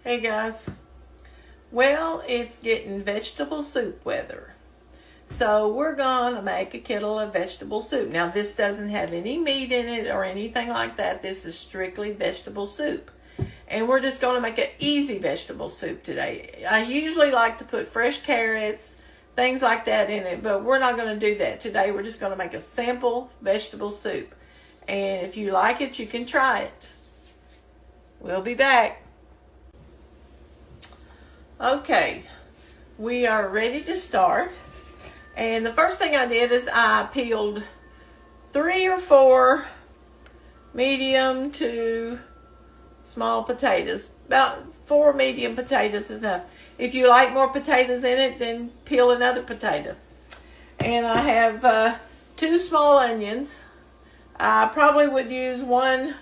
Hey guys, well, it's getting vegetable soup weather. So we're gonna make a kettle of vegetable soup. Now this doesn't have any meat in it or anything like that. This is strictly vegetable soup. And we're just gonna make an easy vegetable soup today. I usually like to put fresh carrots, things like that in it, but we're not gonna do that today. We're just gonna make a simple vegetable soup. And if you like it, you can try it. We'll be back. Okay, we are ready to start. And the first thing I did is I peeled 3 or 4 medium to small potatoes. About 4 medium potatoes is enough. If you like more potatoes in it, then peel another potato. And I have 2 small onions. I probably would use 1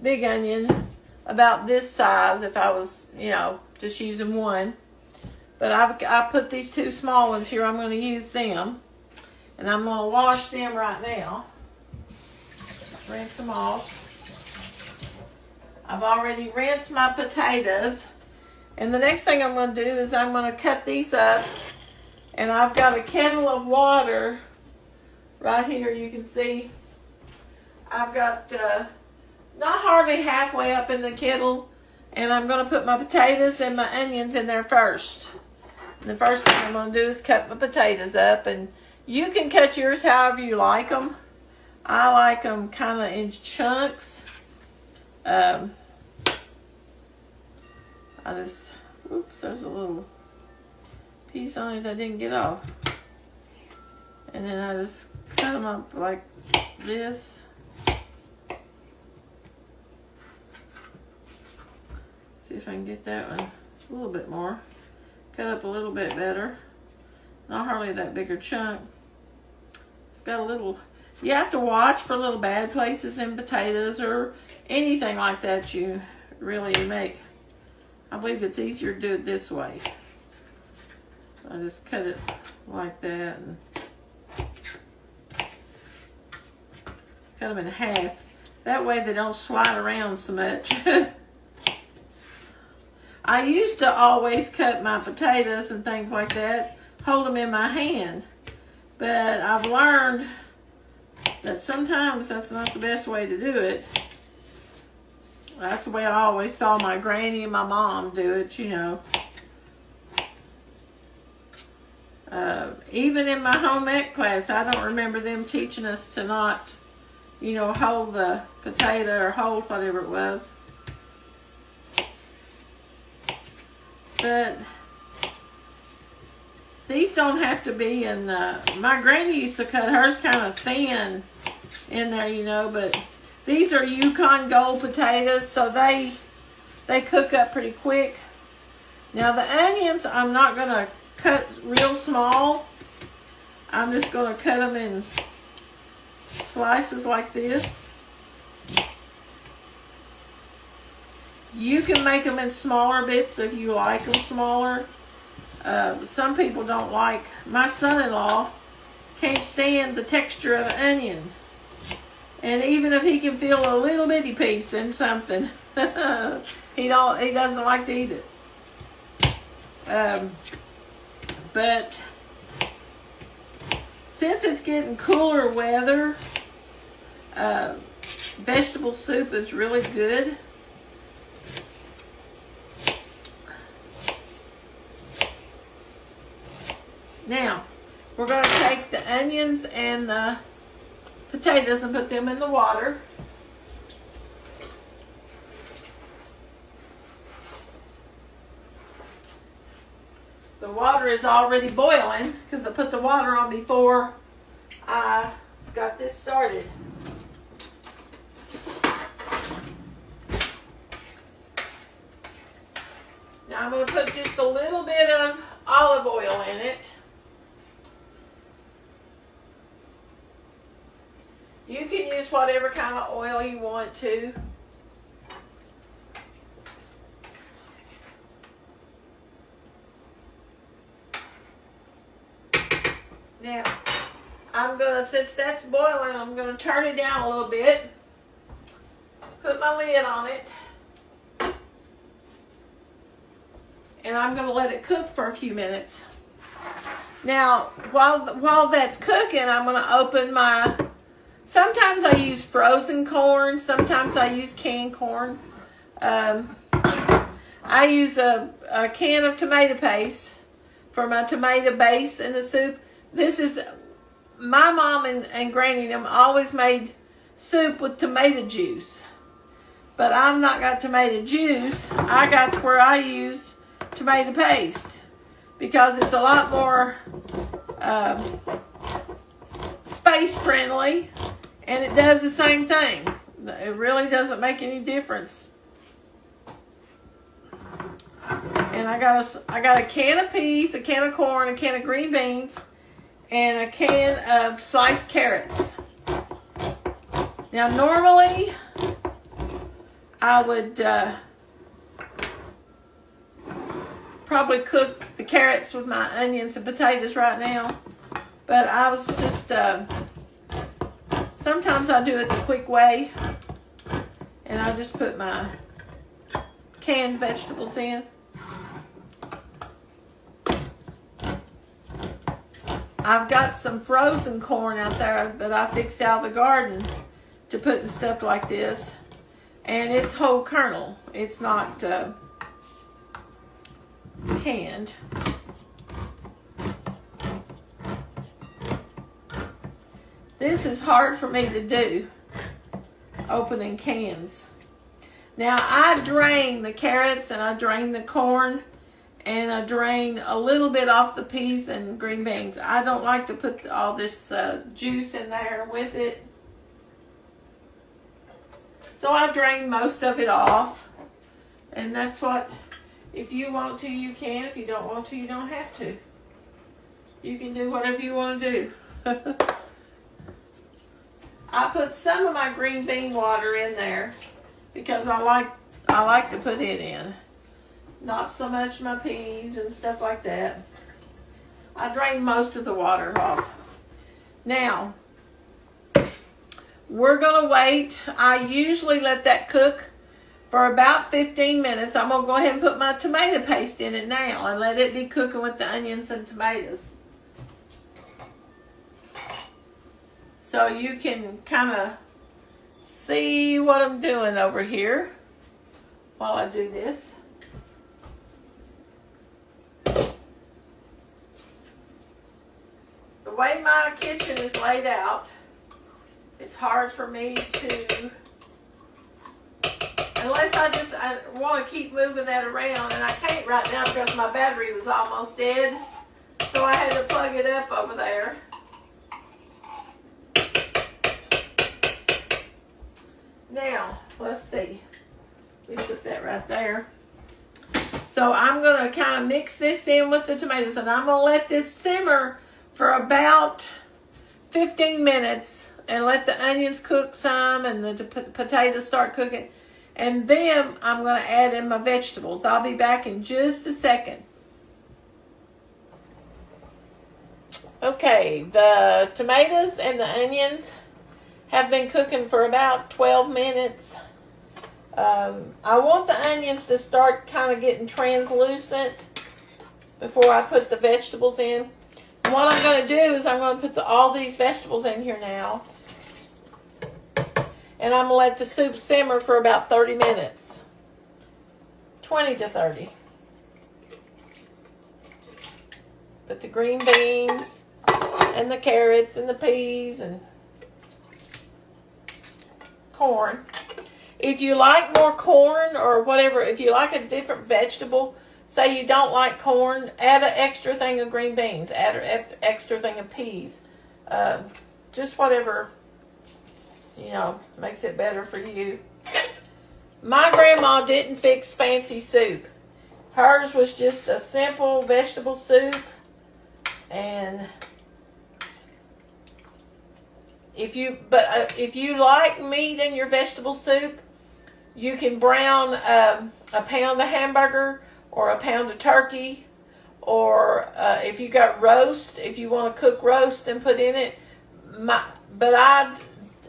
big onion about this size if I was, just using 1. But I put these 2 small ones here. I'm going to use them. And I'm going to wash them right now. Rinse them off. I've already rinsed my potatoes. And the next thing I'm going to do is I'm going to cut these up. And I've got a kettle of water right here. You can see I've got not hardly halfway up in the kettle. And I'm going to put my potatoes and my onions in there first. And the first thing I'm going to do is cut my potatoes up. And you can cut yours however you like them. I like them kind of in chunks. Oops, there's a little piece on it I didn't get off. And then I just cut them up like this. See if I can get that one a little bit more. Cut up a little bit better. Not hardly that bigger chunk. It's got a little, you have to watch for little bad places in potatoes or anything like that you really make. I believe it's easier to do it this way. I just cut it like that and cut them in half. That way they don't slide around so much. I used to always cut my potatoes and things like that, hold them in my hand. But I've learned that sometimes that's not the best way to do it. That's the way I always saw my granny and my mom do it, Even in my home ec class, I don't remember them teaching us to not, hold the potato or hold whatever it was. But these don't have to be in, my granny used to cut hers kind of thin in there, but these are Yukon Gold potatoes, so they cook up pretty quick. Now the onions, I'm not going to cut real small. I'm just going to cut them in slices like this. You can make them in smaller bits if you like them smaller. Some people don't like. My son-in-law can't stand the texture of an onion. And even if he can feel a little bitty piece in something, he doesn't like to eat it. But since it's getting cooler weather, vegetable soup is really good. Now, we're going to take the onions and the potatoes and put them in the water. The water is already boiling because I put the water on before I got this started. Now I'm going to put just a little bit of olive oil in it. You can use whatever kind of oil you want to. Now, since that's boiling, I'm going to turn it down a little bit. Put my lid on it. and I'm going to let it cook for a few minutes. Now, while that's cooking, I'm going to open my, sometimes I use frozen corn, sometimes I use canned corn. I use a can of tomato paste for my tomato base in the soup. This is, my mom and granny them always made soup with tomato juice. But I've not got tomato juice. I got to where I use tomato paste because it's a lot more space friendly, and it does the same thing. It really doesn't make any difference. And I got a can of peas, a can of corn, a can of green beans, and a can of sliced carrots. Now normally I would probably cook the carrots with my onions and potatoes right now, but I was just sometimes I do it the quick way, and I just put my canned vegetables in. I've got some frozen corn out there that I fixed out of the garden to put in stuff like this. And it's whole kernel. It's not canned. This is hard for me to do, opening cans. Now I drain the carrots and I drain the corn and I drain a little bit off the peas and green beans. I don't like to put all this juice in there with it. So I drain most of it off. And that's what, if you want to, you can. If you don't want to, you don't have to. You can do whatever you want to do. I put some of my green bean water in there because I like to put it in. Not so much my peas and stuff like that. I drain most of the water off. Now, we're going to wait. I usually let that cook for about 15 minutes. I'm going to go ahead and put my tomato paste in it now and let it be cooking with the onions and tomatoes. So you can kind of see what I'm doing over here while I do this. The way my kitchen is laid out, it's hard for me to, unless I want to keep moving that around, and I can't right now because my battery was almost dead, so I had to plug it up over there. Now, let's see. We put that right there. So I'm going to kind of mix this in with the tomatoes, and I'm going to let this simmer for about 15 minutes and let the onions cook some and the potatoes start cooking. And then I'm going to add in my vegetables. I'll be back in just a second. Okay, the tomatoes and the onions have been cooking for about 12 minutes. I want the onions to start kind of getting translucent before I put the vegetables in. And what I'm going to do is I'm going to put all these vegetables in here now. And I'm going to let the soup simmer for about 30 minutes. 20 to 30. Put the green beans and the carrots and the peas and corn. If you like more corn or whatever, if you like a different vegetable, say you don't like corn, add an extra thing of green beans, add an extra thing of peas. Just whatever, makes it better for you. My grandma didn't fix fancy soup. Hers was just a simple vegetable soup. And if you like meat in your vegetable soup, you can brown a pound of hamburger or a pound of turkey, or if you got roast, if you want to cook roast and put in it.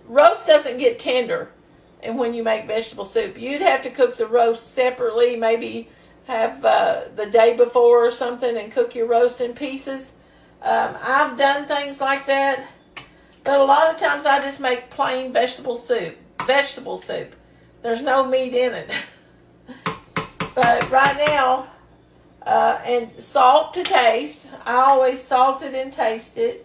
Roast doesn't get tender, and when you make vegetable soup, you'd have to cook the roast separately, maybe have the day before or something and cook your roast in pieces. I've done things like that, but a lot of times I just make plain vegetable soup. There's no meat in it. But right now, and salt to taste. I always salt it and taste it.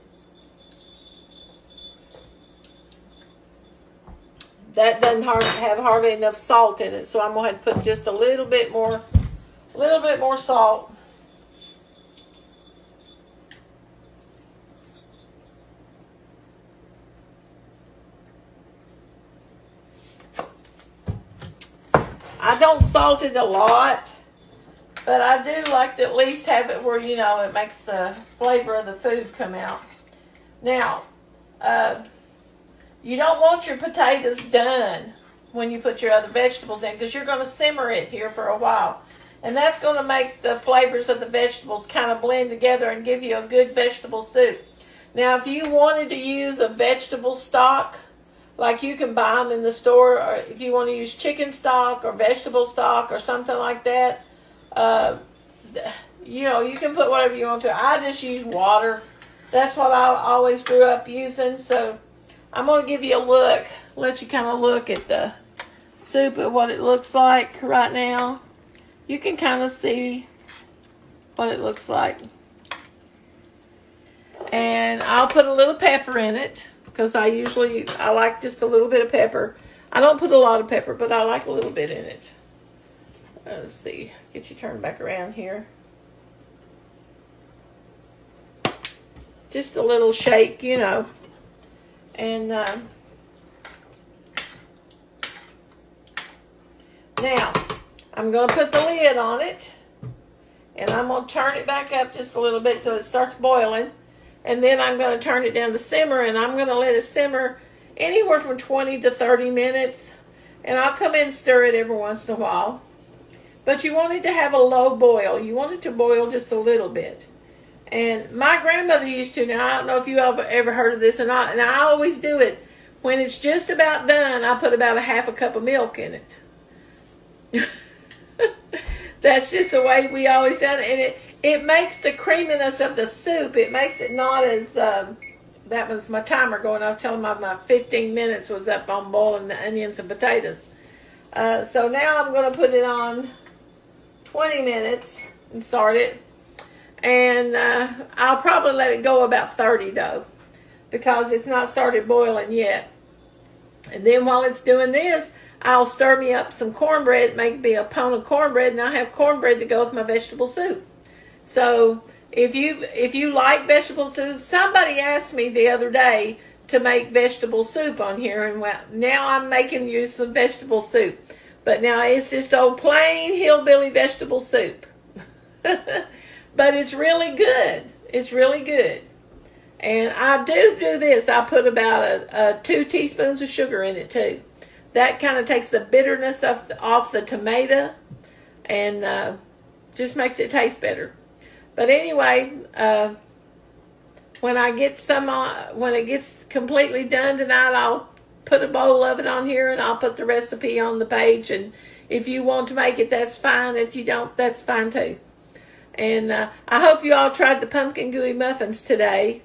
That doesn't have hardly enough salt in it, so I'm going to put just a little bit more salt. I don't salt it a lot, but I do like to at least have it where, it makes the flavor of the food come out. Now, you don't want your potatoes done when you put your other vegetables in, because you're going to simmer it here for a while. And that's going to make the flavors of the vegetables kind of blend together and give you a good vegetable soup. Now, if you wanted to use a vegetable stock, like you can buy them in the store, or if you want to use chicken stock or vegetable stock or something like that, you can put whatever you want to. I just use water. That's what I always grew up using. So I'm going to give you a look, let you kind of look at the soup and what it looks like right now. You can kind of see what it looks like. And I'll put a little pepper in it, because I like just a little bit of pepper. I don't put a lot of pepper, but I like a little bit in it. Let's see. Get you turned back around here. Just a little shake, And now, I'm going to put the lid on it. And I'm going to turn it back up just a little bit till it starts boiling. And then I'm going to turn it down to simmer, and I'm going to let it simmer anywhere from 20 to 30 minutes. And I'll come in and stir it every once in a while. But you want it to have a low boil. You want it to boil just a little bit. And my grandmother used to. Now, I don't know if you ever heard of this, and I always do it. When it's just about done, I put about a half a cup of milk in it. That's just the way we always done it. And it makes the creaminess of the soup, it makes it not as, that was my timer going off, telling my 15 minutes was up on boiling the onions and potatoes. So now I'm going to put it on 20 minutes and start it. And I'll probably let it go about 30 though, because it's not started boiling yet. And then while it's doing this, I'll stir me up some cornbread, make me a pound of cornbread, and I'll have cornbread to go with my vegetable soup. So if you like vegetable soup, somebody asked me the other day to make vegetable soup on here, and now I'm making you some vegetable soup. But now it's just old plain hillbilly vegetable soup. But it's really good. It's really good. And I do this. I put about 2 teaspoons of sugar in it too. That kind of takes the bitterness off the tomato and just makes it taste better. But anyway, when it gets completely done tonight, I'll put a bowl of it on here, and I'll put the recipe on the page. And if you want to make it, that's fine. If you don't, that's fine too. And I hope you all tried the pumpkin gooey muffins today.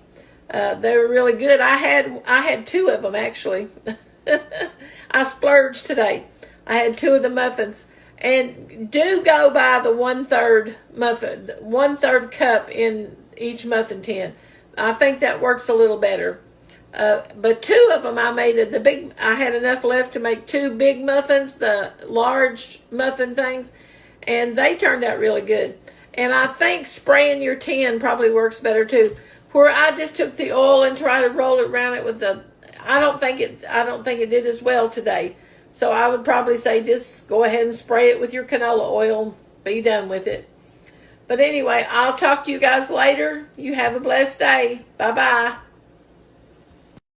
They were really good. I had 2 of them actually. I splurged today. I had 2 of the muffins. And do go by the 1/3 cup in each muffin tin. I think that works a little better. But 2 of them I made I had enough left to make 2 big muffins, the large muffin things, and they turned out really good. And I think spraying your tin probably works better too. Where I just took the oil and tried to roll it around it with I don't think it did as well today. So I would probably say just go ahead and spray it with your canola oil. Be done with it. But anyway, I'll talk to you guys later. You have a blessed day. Bye-bye.